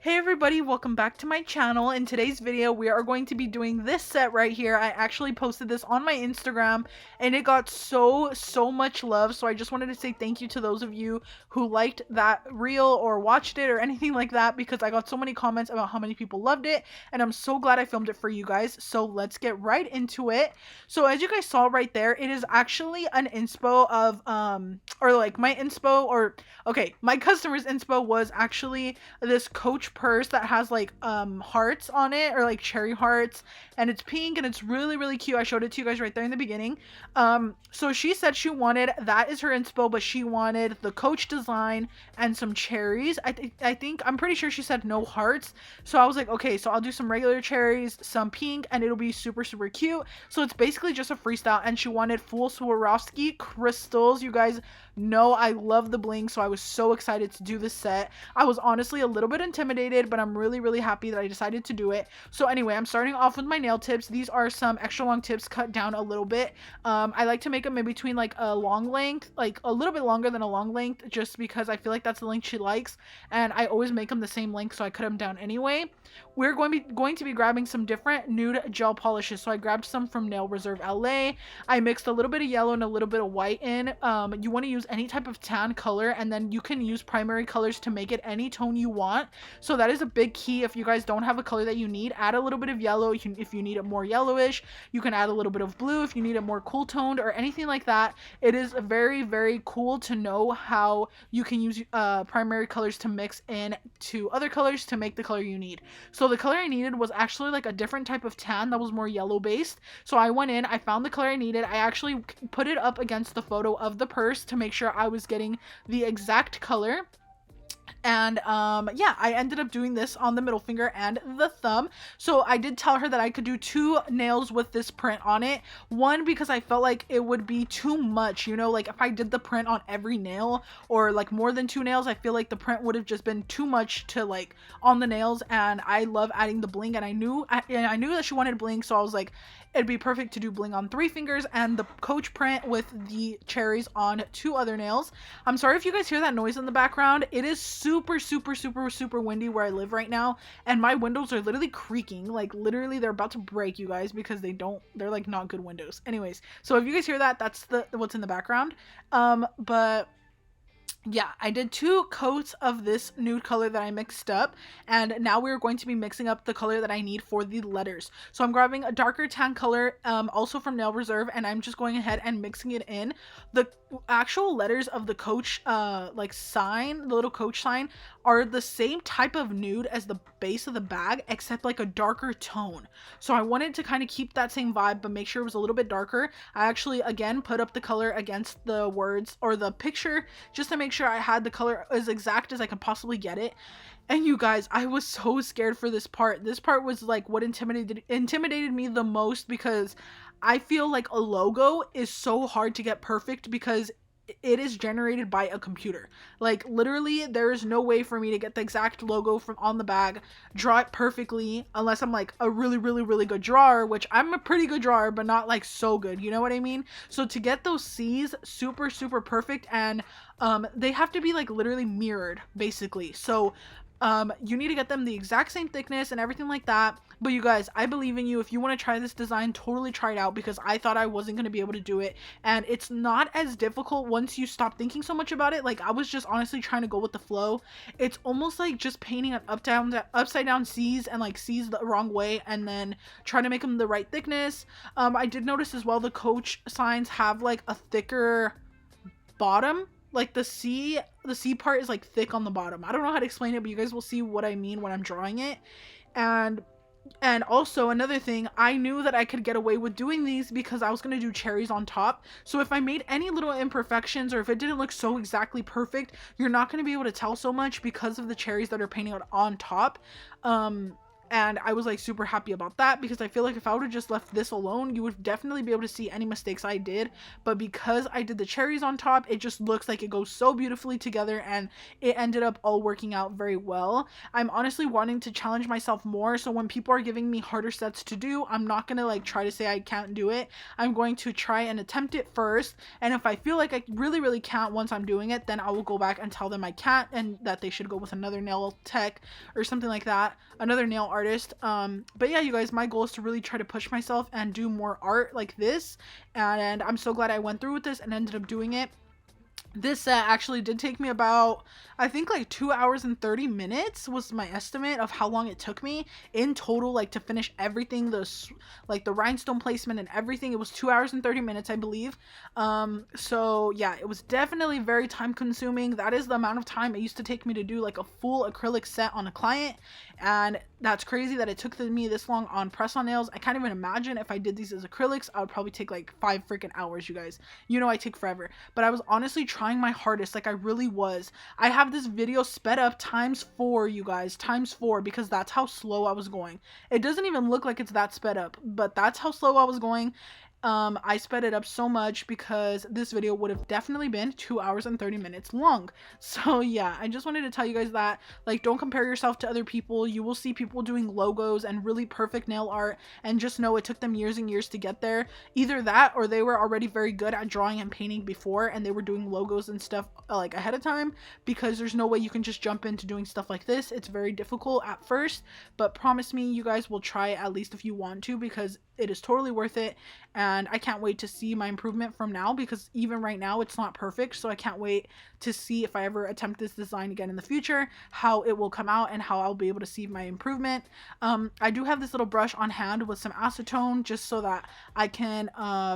Hey everybody, welcome back to my channel. In today's video, we are going to be doing this set right here. I actually posted this on my Instagram and it got so much love. So I just wanted to say thank you to those of you who liked that reel or watched it or anything like that, because I got so many comments about how many people loved it and I'm so glad I filmed it for you guys. So let's get right into it. So as you guys saw right there, it is actually an inspo of or like my inspo, or okay, my customer's inspo was actually this Coach purse that has like hearts on it, or like cherry hearts, and it's pink and it's really cute. I showed it to you guys right there in the beginning. So she said she wanted, that is her inspo, but she wanted the Coach design and some cherries. I think I'm pretty sure she said no hearts, so I was like, okay, so I'll do some regular cherries, some pink, and it'll be super cute. So it's basically just a freestyle, and she wanted full Swarovski crystals. You guys know I love the bling, so I was so excited to do this set. I was honestly a little bit intimidated, but I'm really happy that I decided to do it. So anyway, I'm starting off with my nail tips. These are some extra long tips cut down a little bit. I like to make them in between like a long length, like a little bit longer than a long length, just because I feel like that's the length she likes, and I always make them the same length, so I cut them down anyway. We're going to be grabbing some different nude gel polishes. So I grabbed some from Nail Reserve LA. I mixed a little bit of yellow and a little bit of white in. You want to use any type of tan color, and then you can use primary colors to make it any tone you want. So that is a big key. If you guys don't have a color that you need, add a little bit of yellow. If you need it more yellowish, you can add a little bit of blue if you need it more cool toned or anything like that. It is very cool to know how you can use primary colors to mix in to other colors to make the color you need. So the color I needed was actually like a different type of tan that was more yellow based. So I went in, I found the color I needed. I actually put it up against the photo of the purse to make sure I was getting the exact color. And yeah, I ended up doing this on the middle finger and the thumb. So I did tell her that I could do 2 nails with this print on it. One, because I felt like it would be too much, you know, like if I did the print on every nail, or like more than 2 nails, I feel like the print would have just been too much to like on the nails. And I love adding the bling, and I knew that she wanted bling, so I was like, it'd be perfect to do bling on 3 fingers and the Coach print with the cherries on 2 other nails. I'm sorry if you guys hear that noise in the background. It is super windy where I live right now, and my windows are literally creaking. Like literally they're about to break, you guys, because they're like not good windows. Anyways, so if you guys hear that, that's what's in the background. But yeah, I did 2 coats of this nude color that I mixed up, and now we're going to be mixing up the color that I need for the letters. So I'm grabbing a darker tan color, also from Nail Reserve, and I'm just going ahead and mixing it in. The actual letters of the Coach like sign, the little Coach sign, are the same type of nude as the base of the bag, except like a darker tone. So I wanted to kind of keep that same vibe, but make sure it was a little bit darker. I actually again put up the color against the words or the picture just to make sure I had the color as exact as I could possibly get it. And you guys, I was so scared for this part. This part was like what intimidated me the most, because I feel like a logo is so hard to get perfect because it is generated by a computer. Like literally there is no way for me to get the exact logo from on the bag, draw it perfectly, unless I'm like a really good drawer, which I'm a pretty good drawer, but not like so good, you know what I mean? So to get those C's super perfect, and they have to be like literally mirrored basically. So you need to get them the exact same thickness and everything like that. But you guys, I believe in you. If you want to try this design, totally try it out, because I thought I wasn't going to be able to do it, and it's not as difficult once you stop thinking so much about it. Like I was just honestly trying to go with the flow. It's almost like just painting an upside down C's, and like C's the wrong way, and then trying to make them the right thickness. I did notice as well the Coach signs have like a thicker bottom. Like the C part is like thick on the bottom. I don't know how to explain it, but you guys will see what I mean when I'm drawing it. And also another thing, I knew that I could get away with doing these because I was going to do cherries on top. So if I made any little imperfections, or if it didn't look so exactly perfect, you're not going to be able to tell so much because of the cherries that are painting out on top. And I was like super happy about that, because I feel like if I would have just left this alone, you would definitely be able to see any mistakes I did. But because I did the cherries on top, it just looks like it goes so beautifully together, and it ended up all working out very well. I'm honestly wanting to challenge myself more, so when people are giving me harder sets to do, I'm not gonna like try to say I can't do it. I'm going to try and attempt it first, and if I feel like I really can't once I'm doing it, then I will go back and tell them I can't, and that they should go with another nail tech or something like that, another nail artist. But yeah, you guys, my goal is to really try to push myself and do more art like this, and I'm so glad I went through with this and ended up doing it. This set actually did take me about, I think like 2 hours and 30 minutes was my estimate of how long it took me in total, like to finish everything, like the rhinestone placement and everything. It was 2 hours and 30 minutes, I believe. So yeah, it was definitely very time consuming. That is the amount of time it used to take me to do like a full acrylic set on a client, and that's crazy that it took me this long on press on nails. I can't even imagine if I did these as acrylics, I would probably take like 5 freaking hours, you guys. You know I take forever, but I was honestly trying my hardest, like I really was. I have this video sped up ×4, you guys, ×4, because that's how slow I was going. It doesn't even look like it's that sped up, but that's how slow I was going. I sped it up so much because this video would have definitely been 2 hours and 30 minutes long. So yeah, I just wanted to tell you guys that, like, don't compare yourself to other people. You will see people doing logos and really perfect nail art, and just know it took them years and years to get there. Either that, or they were already very good at drawing and painting before, and they were doing logos and stuff like ahead of time, because there's no way you can just jump into doing stuff like this. It's very difficult at first, but promise me you guys will try at least if you want to, because it is totally worth it. And I can't wait to see my improvement from now, because even right now it's not perfect. So I can't wait to see if I ever attempt this design again in the future, how it will come out and how I'll be able to see my improvement. I do have this little brush on hand with some acetone, just so that I can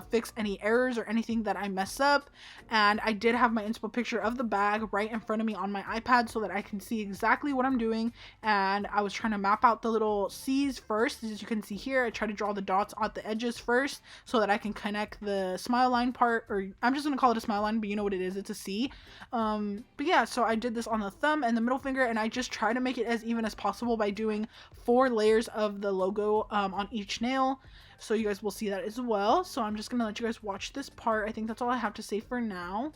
fix any errors or anything that I mess up. And I did have my inspo picture of the bag right in front of me on my iPad, so that I can see exactly what I'm doing. And I was trying to map out the little C's first. As you can see here, I try to draw the dots at the edges first, so that I can connect the smile line part, or I'm just gonna call it a smile line, but you know what it is, it's a C. But yeah, so I did this on the thumb and the middle finger, and I just try to make it as even as possible by doing 4 layers of the logo on each nail. So you guys will see that as well. So I'm just gonna let you guys watch this part. I think that's all I have to say for now.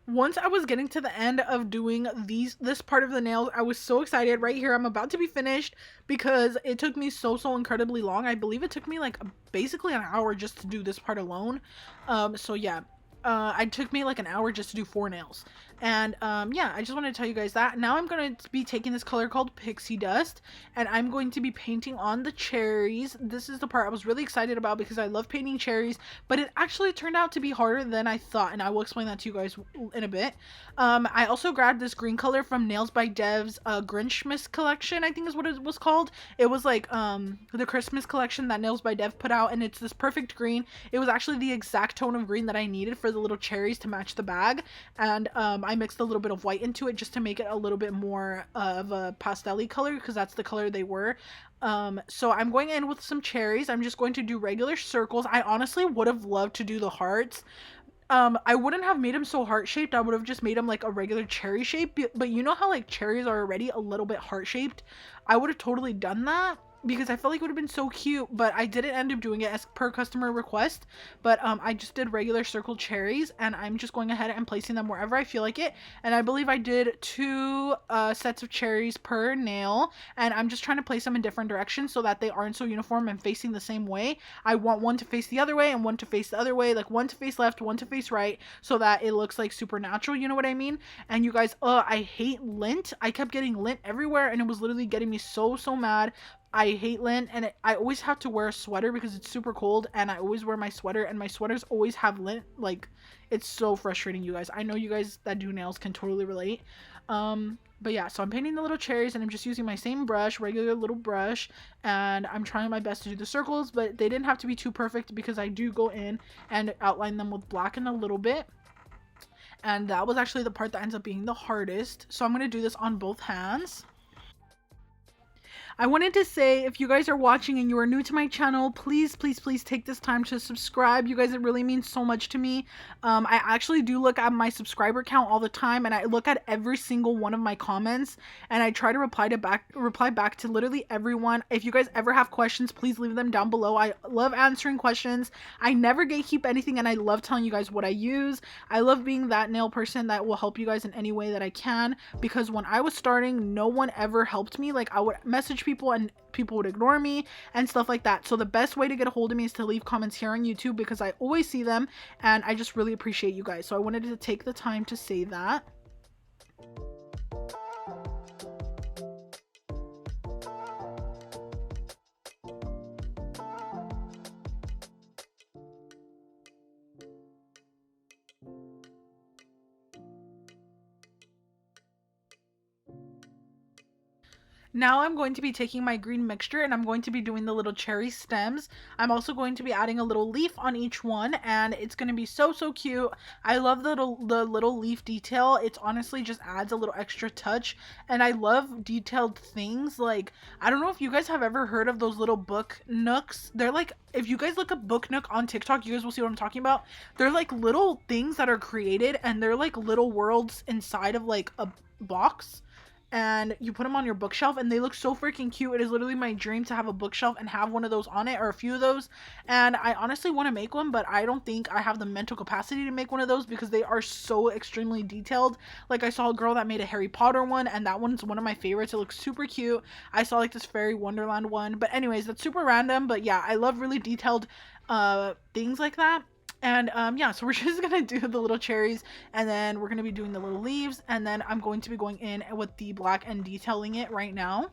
Once I was getting to the end of doing this part of the nails, I was so excited. Right here, I'm about to be finished because it took me so incredibly long. I believe it took me like basically an hour just to do this part alone. So yeah, it took me like an hour just to do 4 nails. And yeah, I just wanted to tell you guys that. Now I'm going to be taking this color called Pixie Dust, and I'm going to be painting on the cherries. This is the part I was really excited about because I love painting cherries, but it actually turned out to be harder than I thought, and I will explain that to you guys in a bit. I also grabbed this green color from nailzbydev's Grinchmas collection, I think is what it was called. It was like the Christmas collection that nailzbydev put out, and it's this perfect green. It was actually the exact tone of green that I needed for the little cherries to match the bag, and I mixed a little bit of white into it just to make it a little bit more of a pastel-y color because that's the color they were. So I'm going in with some cherries. I'm just going to do regular circles. I honestly would have loved to do the hearts. I wouldn't have made them so heart-shaped. I would have just made them like a regular cherry shape, but you know how like cherries are already a little bit heart-shaped? I would have totally done that because I felt like it would have been so cute, but I didn't end up doing it as per customer request. But I just did regular circle cherries, and I'm just going ahead and placing them wherever I feel like it. And I believe I did 2 sets of cherries per nail, and I'm just trying to place them in different directions so that they aren't so uniform and facing the same way. I want one to face the other way and one to face the other way, like one to face left, one to face right, so that it looks like supernatural, you know what I mean? And you guys, I hate lint. I kept getting lint everywhere, and it was literally getting me so mad. I hate lint, and I always have to wear a sweater because it's super cold, and I always wear my sweater, and my sweaters always have lint. Like, it's so frustrating, you guys. I know you guys that do nails can totally relate. But yeah, so I'm painting the little cherries, and I'm just using my same brush, regular little brush, and I'm trying my best to do the circles, but they didn't have to be too perfect because I do go in and outline them with black in a little bit. And that was actually the part that ends up being the hardest. So I'm going to do this on both hands. I wanted to say, if you guys are watching and you are new to my channel, please take this time to subscribe. You guys, it really means so much to me. I actually do look at my subscriber count all the time, and I look at every single one of my comments, and I try to reply back to literally everyone. If you guys ever have questions, please leave them down below. I love answering questions. I never gatekeep anything, and I love telling you guys what I use. I love being that nail person that will help you guys in any way that I can, because when I was starting, no one ever helped me. Like, I would message people and people would ignore me and stuff like that. So the best way to get a hold of me is to leave comments here on YouTube because I always see them, and I just really appreciate you guys. So I wanted to take the time to say that. Now I'm going to be taking my green mixture, and I'm going to be doing the little cherry stems. I'm also going to be adding a little leaf on each one, and it's going to be so cute. I love the little leaf detail. It's honestly just adds a little extra touch, and I love detailed things. Like, I don't know if you guys have ever heard of those little book nooks. They're like, if you guys look up book nook on TikTok, you guys will see what I'm talking about. They're like little things that are created, and they're like little worlds inside of like a box, and you put them on your bookshelf, and they look so freaking cute. It is literally my dream to have a bookshelf and have one of those on it, or a few of those. And I honestly want to make one, but I don't think I have the mental capacity to make one of those because they are so extremely detailed. Like, I saw a girl that made a Harry Potter one, and that one's one of my favorites. It looks super cute. I saw like this Fairy Wonderland one, but anyways, that's super random. But yeah, I love really detailed things like that. And yeah, so we're just gonna do the little cherries, and then we're gonna be doing the little leaves, and then I'm going to be going in with the black and detailing it right now.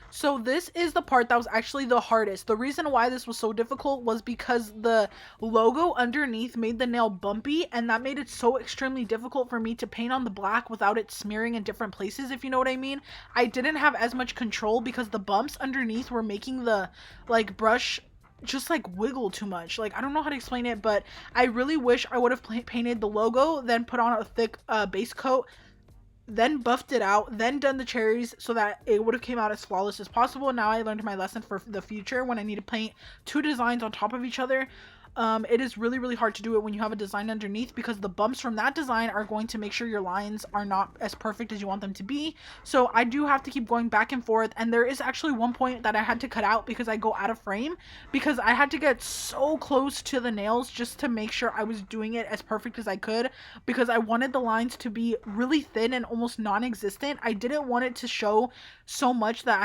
So this is the part that was actually the hardest. The reason why this was so difficult was because the logo underneath made the nail bumpy, and that made it so extremely difficult for me to paint on the black without it smearing in different places, if you know what I mean. I didn't have as much control because the bumps underneath were making the like brush just like wiggle too much. Like, I don't know how to explain it, but I really wish I would have painted the logo, then put on a thick base coat then buffed it out, then done the cherries so that it would have came out as flawless as possible. Now I learned my lesson for the future when I need to paint two designs on top of each other. It is really, really hard to do it when you have a design underneath, because the bumps from that design are going to make sure your lines are not as perfect as you want them to be. So I do have to keep going back and forth, and there is actually one point that I had to cut out because I go out of frame, because I had to get so close to the nails just to make sure I was doing it as perfect as I could, because I wanted the lines to be really thin and almost non-existent. I didn't want it to show so much that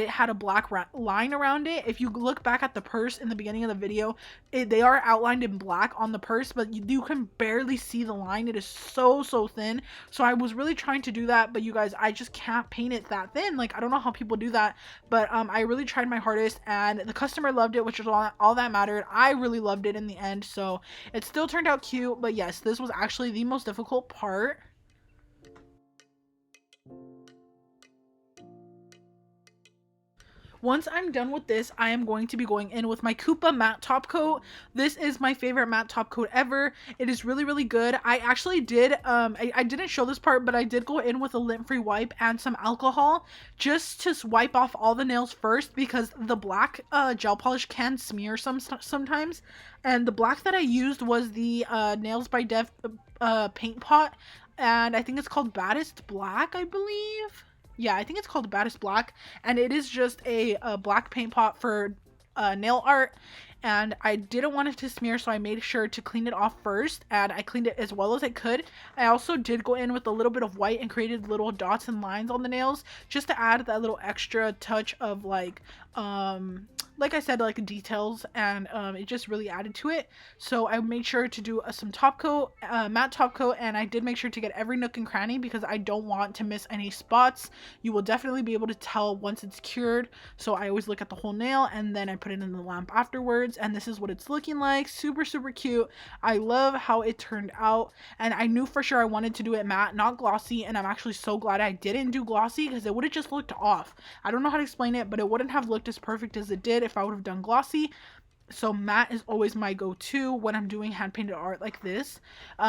it had a black line around it. If you look back at the purse in the beginning of the video, they are outlined in black on the purse, but you can barely see the line. It is so thin. So I was really trying to do that, but you guys, I just can't paint it that thin. Like, I don't know how people do that, but I really tried my hardest, and the customer loved it, which is all that mattered. I really loved it in the end, so it still turned out cute. But yes, this was actually the most difficult part. Once I'm done with this, I am going to be going in with my Koopa matte top coat. This is my favorite matte top coat ever. It is really, really good. I actually did, I didn't show this part, but I did go in with a lint-free wipe and some alcohol just to wipe off all the nails first, because the black gel polish can smear sometimes. And the black that I used was the nailzbydev paint pot, and I think it's called Baddest Black, I believe. Yeah, I think it's called Baddest Black, and it is just a black paint pot for nail art. And I didn't want it to smear, so I made sure to clean it off first, and I cleaned it as well as I could. I also did go in with a little bit of white and created little dots and lines on the nails just to add that little extra touch of like I said, like details, and it just really added to it. So I made sure to do some top coat, matte top coat, and I did make sure to get every nook and cranny because I don't want to miss any spots. You will definitely be able to tell once it's cured, so I always look at the whole nail and then I put it in the lamp afterwards, and this is what it's looking like. Super cute. I love how it turned out, and I knew for sure I wanted to do it matte, not glossy, and I'm actually so glad I didn't do glossy because it would have just looked off. I don't know how to explain it, but it wouldn't have looked as perfect as it did if I would have done glossy. So matte is always my go-to when I'm doing hand painted art like this.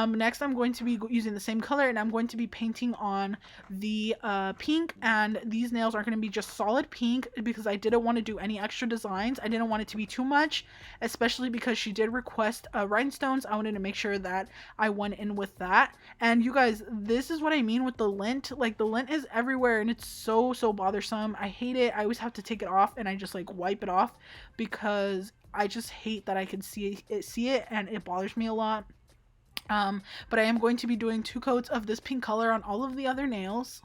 Next I'm going to be using the same color, and I'm going to be painting on the pink, and these nails are going to be just solid pink because I didn't want to do any extra designs. I didn't want it to be too much, especially because she did request rhinestones. I wanted to make sure that I went in with that. And you guys, this is what I mean with the lint. Like, the lint is everywhere and it's so bothersome. I hate it. I always have to take it off and I just like wipe it off because I just hate that I can see it and it bothers me a lot. But I am going to be doing 2 coats of this pink color on all of the other nails.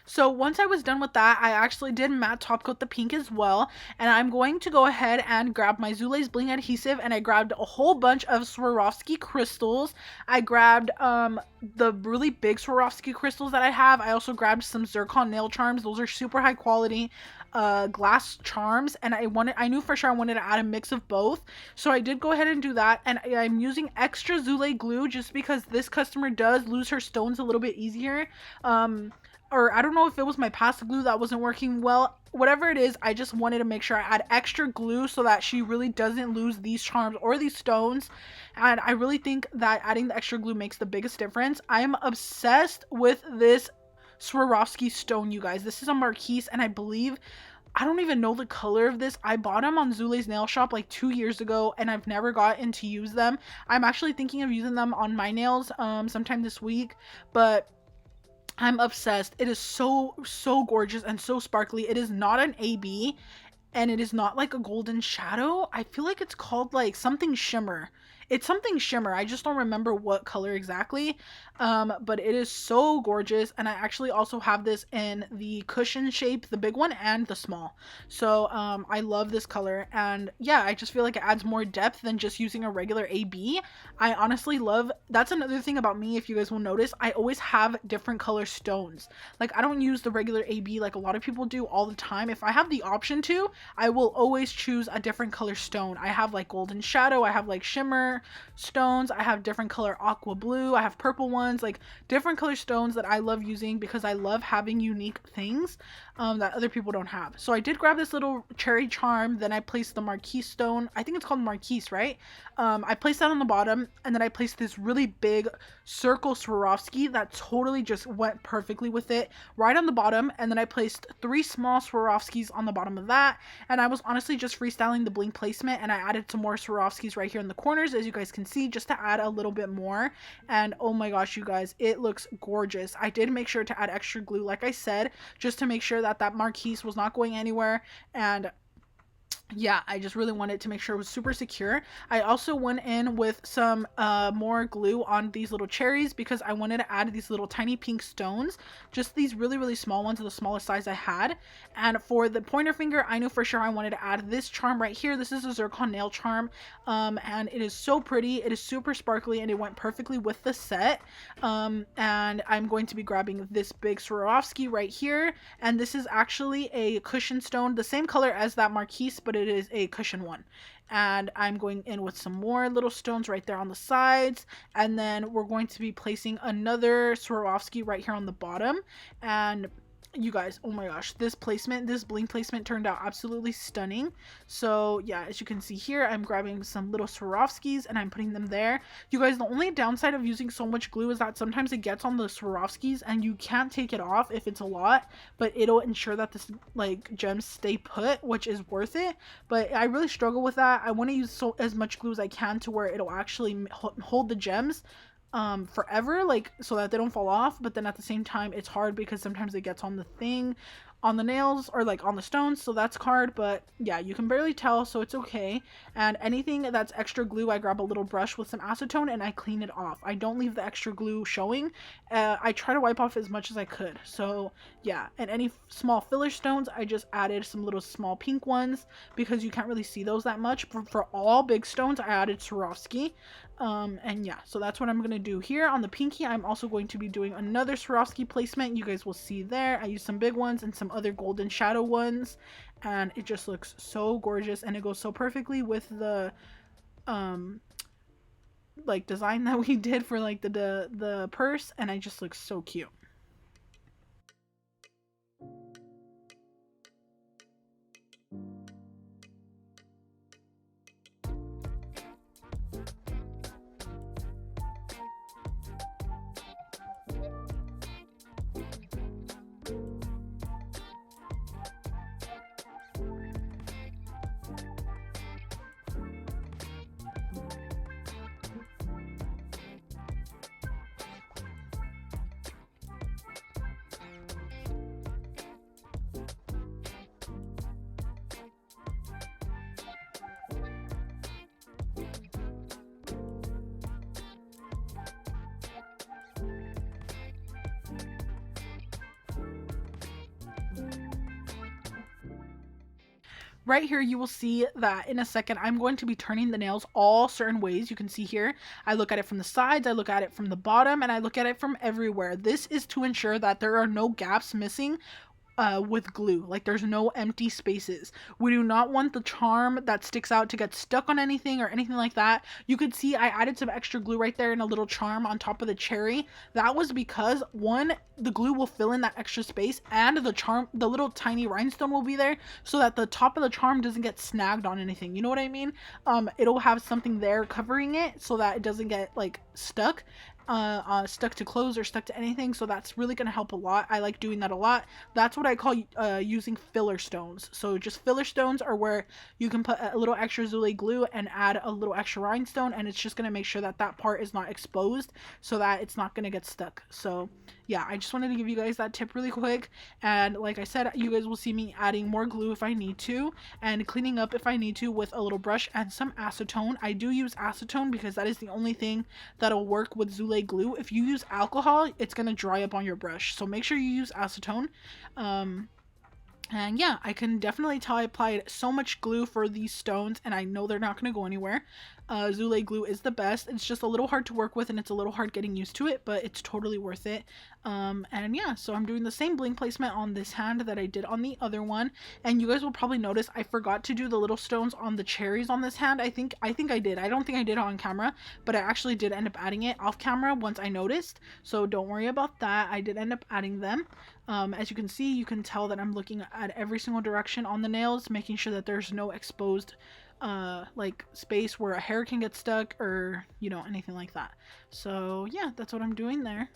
So once I was done with that, I actually did matte top coat the pink as well. And I'm going to go ahead and grab my Zulays bling adhesive, and I grabbed a whole bunch of Swarovski crystals. I grabbed the really big Swarovski crystals that I have. I also grabbed some zircon nail charms. Those are super high quality glass charms, and I knew for sure I wanted to add a mix of both, so I did go ahead and do that. And I'm using extra Zulay glue just because this customer does lose her stones a little bit easier. Or I don't know if it was my pasta glue that wasn't working well. Whatever it is, I just wanted to make sure I add extra glue so that she really doesn't lose these charms or these stones. And I really think that adding the extra glue makes the biggest difference. I am obsessed with this Swarovski stone, you guys. This is a Marquise, and I believe, I don't even know the color of this. I bought them on Zulay's nail shop like 2 years ago, and I've never gotten to use them. I'm actually thinking of using them on my nails sometime this week, but I'm obsessed. It is so gorgeous and so sparkly. It is not an AB, and it is not like a golden shadow. I feel like it's called like something shimmer. It's something shimmer. I just don't remember what color exactly. But it is so gorgeous. And I actually also have this in the cushion shape, the big one and the small. So I love this color. And yeah, I just feel like it adds more depth than just using a regular AB. I honestly love, that's another thing about me, if you guys will notice, I always have different color stones. Like I don't use the regular AB like a lot of people do all the time. If I have the option to, I will always choose a different color stone. I have like golden shadow, I have like shimmer stones, I have different color aqua blue, I have purple ones, like different color stones that I love using because I love having unique things that other people don't have. So I did grab this little cherry charm, then I placed the marquise stone. I think it's called marquise, right? I placed that on the bottom, and then I placed this really big circle Swarovski that totally just went perfectly with it right on the bottom, and then I placed 3 small Swarovskis on the bottom of that, and I was honestly just freestyling the bling placement, and I added some more Swarovskis right here in the corners, as you guys can see, just to add a little bit more. And oh my gosh, you guys, it looks gorgeous. I did make sure to add extra glue, like I said, just to make sure that that marquise was not going anywhere. And yeah, I just really wanted to make sure it was super secure. I also went in with some more glue on these little cherries because I wanted to add these little tiny pink stones, just these really small ones, the smallest size I had. And for the pointer finger, I knew for sure I wanted to add this charm right here. This is a zircon nail charm, and it is so pretty. It is super sparkly, and it went perfectly with the set. And I'm going to be grabbing this big Swarovski right here, and this is actually a cushion stone, the same color as that marquise, but it is a cushion one. And I'm going in with some more little stones right there on the sides, and then we're going to be placing another Swarovski right here on the bottom. And you guys, oh my gosh, this placement, this bling placement turned out absolutely stunning. So yeah, as you can see here, I'm grabbing some little Swarovskis and I'm putting them there. You guys, the only downside of using so much glue is that sometimes it gets on the Swarovskis and you can't take it off if it's a lot, but it'll ensure that this like gems stay put, which is worth it. But I really struggle with that. I want to use as much glue as I can to where it'll actually hold the gems forever, like so that they don't fall off. But then at the same time, it's hard because sometimes it gets on the thing, on the nails, or like on the stones, so that's hard. But yeah, you can barely tell, so it's okay. And anything that's extra glue, I grab a little brush with some acetone and I clean it off. I don't leave the extra glue showing. I try to wipe off as much as I could. So yeah, and any small filler stones, I just added some little small pink ones because you can't really see those that much. For all big stones, I added Swarovski. And yeah, so that's what I'm gonna do here on the pinky. I'm also going to be doing another Swarovski placement. You guys will see there. I used some big ones and some other golden shadow ones, and it just looks so gorgeous, and it goes so perfectly with the like design that we did for like the purse, and it just looks so cute. Right here, you will see that in a second, I'm going to be turning the nails all certain ways. You can see here, I look at it from the sides, I look at it from the bottom, and I look at it from everywhere. This is to ensure that there are no gaps missing with glue. Like there's no empty spaces. We do not want the charm that sticks out to get stuck on anything or anything like that. You could see I added some extra glue right there and a little charm on top of the cherry. That was because one, the glue will fill in that extra space, and the charm, the little tiny rhinestone will be there so that the top of the charm doesn't get snagged on anything. You know what I mean? It'll have something there covering it so that it doesn't get like stuck. Stuck to clothes or stuck to anything, so that's really gonna help a lot. I like doing that a lot. That's what I call using filler stones. So just filler stones are where you can put a little extra Zulay glue and add a little extra rhinestone, and it's just gonna make sure that that part is not exposed so that it's not gonna get stuck. So yeah, I just wanted to give you guys that tip really quick. And like I said, you guys will see me adding more glue if I need to, and cleaning up if I need to with a little brush and some acetone. I do use acetone because that is the only thing that'll work with Zulay glue. If you use alcohol, it's gonna dry up on your brush, so make sure you use acetone. And yeah, I can definitely tell I applied so much glue for these stones, and I know they're not going to go anywhere. Zulay glue is the best. It's just a little hard to work with, and it's a little hard getting used to it, but it's totally worth it. And yeah, so I'm doing the same bling placement on this hand that I did on the other one. And you guys will probably notice I forgot to do the little stones on the cherries on this hand. I think I did. I don't think I did it on camera, but I actually did end up adding it off camera once I noticed. So don't worry about that. I did end up adding them. As you can see, you can tell that I'm looking at every single direction on the nails, making sure that there's no exposed like space where a hair can get stuck or, you know, anything like that. So yeah, that's what I'm doing there.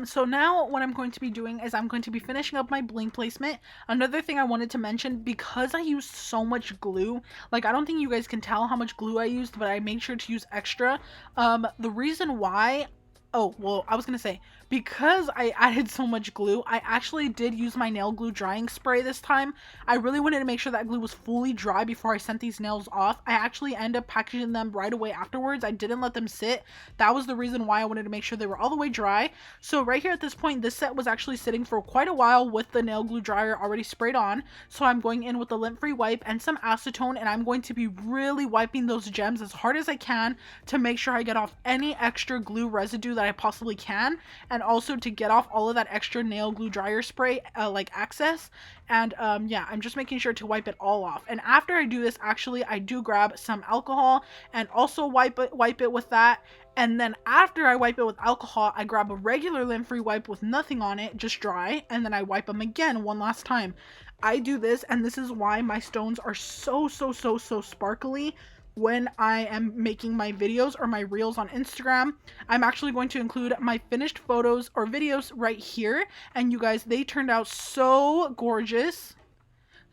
So now what I'm going to be doing is I'm going to be finishing up my bling placement. Another thing I wanted to mention, because I used so much glue, like I don't think you guys can tell how much glue I used, but I made sure to use extra. The reason why, oh, well, I was gonna say, because I added so much glue, I actually did use my nail glue drying spray this time. I really wanted to make sure that glue was fully dry before I sent these nails off. I actually ended up packaging them right away afterwards. I didn't let them sit. That was the reason why I wanted to make sure they were all the way dry. So right here at this point, this set was actually sitting for quite a while with the nail glue dryer already sprayed on. So I'm going in with the lint-free wipe and some acetone, and I'm going to be really wiping those gems as hard as I can to make sure I get off any extra glue residue that I possibly can, and also to get off all of that extra nail glue dryer spray like excess. And yeah, I'm just making sure to wipe it all off. And after I do this, actually I do grab some alcohol and also wipe it with that. And then after I wipe it with alcohol, I grab a regular lint-free wipe with nothing on it, just dry, and then I wipe them again one last time. I do this, and this is why my stones are so sparkly when I am making my videos or my reels on Instagram. I'm actually going to include my finished photos or videos right here, and you guys, they turned out so gorgeous.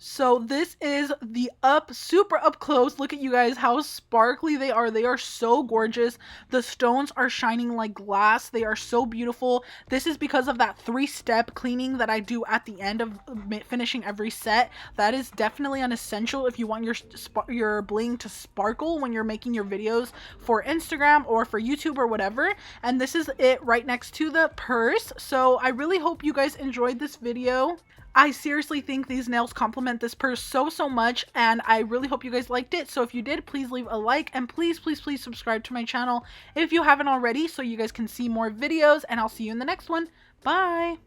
So this is the super up close. Look at you guys how sparkly they are. They are so gorgeous. The stones are shining like glass. They are so beautiful. This is because of that 3-step cleaning that I do at the end of finishing every set. That is definitely an essential if you want your bling to sparkle when you're making your videos for Instagram or for YouTube or whatever. And this is it right next to the purse. So I really hope you guys enjoyed this video. I seriously think these nails complement this purse so much, and I really hope you guys liked it. So if you did, please leave a like, and please subscribe to my channel if you haven't already, so you guys can see more videos, and I'll see you in the next one. Bye!